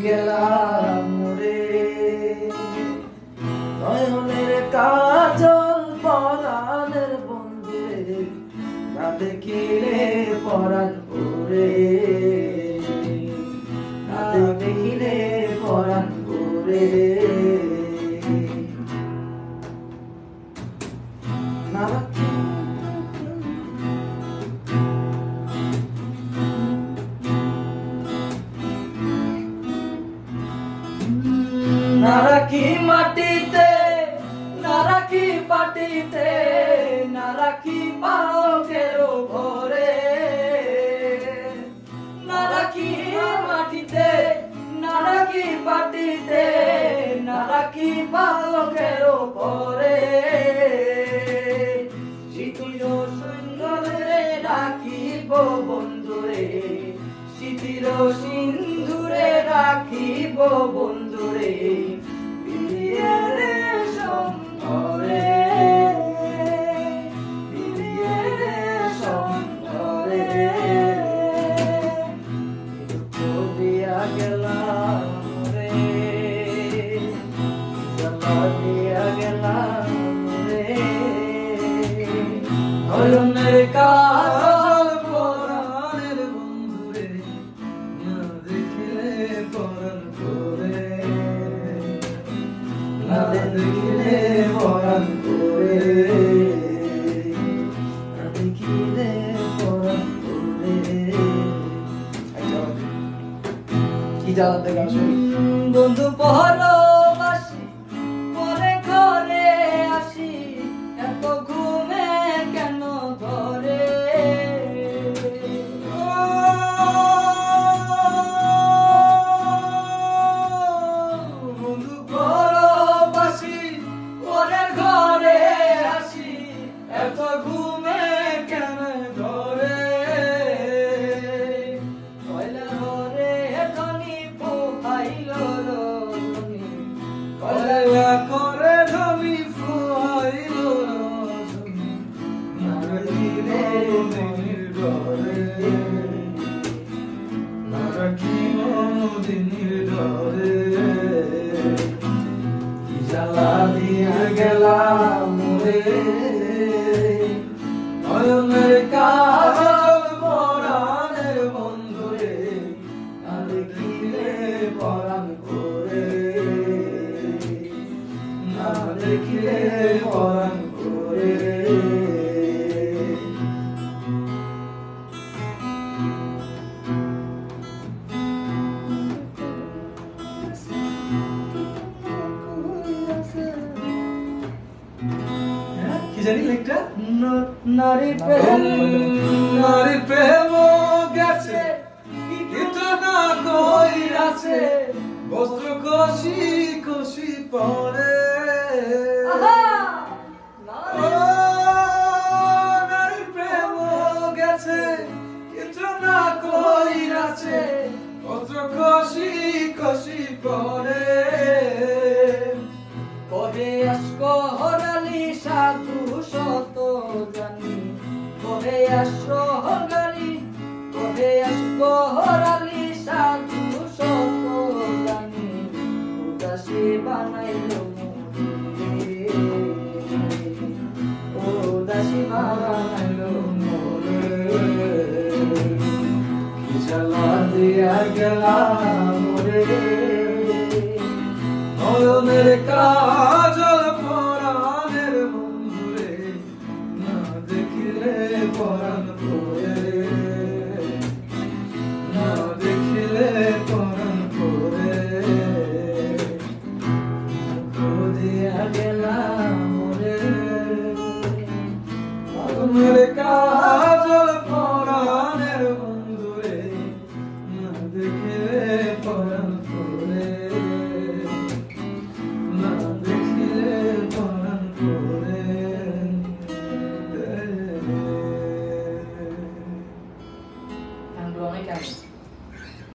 গেলাম রে নয়নের কাজল পরাণের বন্ধুরে না দেখিলে পরাণ পুরে না দেখিলে পরাণ পুরে না রাখি মাটিতে না রাখি পাটিতে না রাখি পালকের ঘরে না রাখি মাটিতে না রাখি পাটিতে না রাখি পালকের ঘরে স্মৃতির সুন্দরে রাখিব বন্ধুরে স্মৃতির সিন্ধুরে রাখিব বন্ধুরে নয়নের কাজল পরাণের বন্ধুরে না দেখিলে পরাণ পুরে না দেখিলে পরাণ পুরে না দেখিলে পরাণ পুরে কি জ্বালাতে গান শুনি বন্ধু পরবাসী পরে ঘরে আসি এত ঘুমে কেন ধরে বন্ধু পরবাসী পরে ঘরে আসি এত ঘুমে কেন ধরে কয়লা ঘরে ধনী পোহাইল রজনী কয়লা করে ধনী পোহাইল রজনী না রাখিলে দিনের ঘরে না রাখিব দিনের ঘরে কি জ্বালা দিয়া গেলাম রে নয়নের কাজল পরাণের বন্ধুরে না দেখিলে পরাণ পুরে না দেখিলে পরাণ পুরে কি জানি লেখটা নারী প্রেম গেছে কিন্তু না কইরাছে বস্ত্র কষি কষি পরে নারী প্রেম গেছে কিন্তু না কইরাছে বস্ত্র কষি কষি পরে কহে আসকো হরালি সাধু শত জানি কহে আসো হরালি কহে আসকো হরালি সাধু শত জানি উদাসী বানাইল মোরে উদাসী বানাইল মোরে কি জ্বালা দিয়া গেলাম মোরে নয়নের কাজল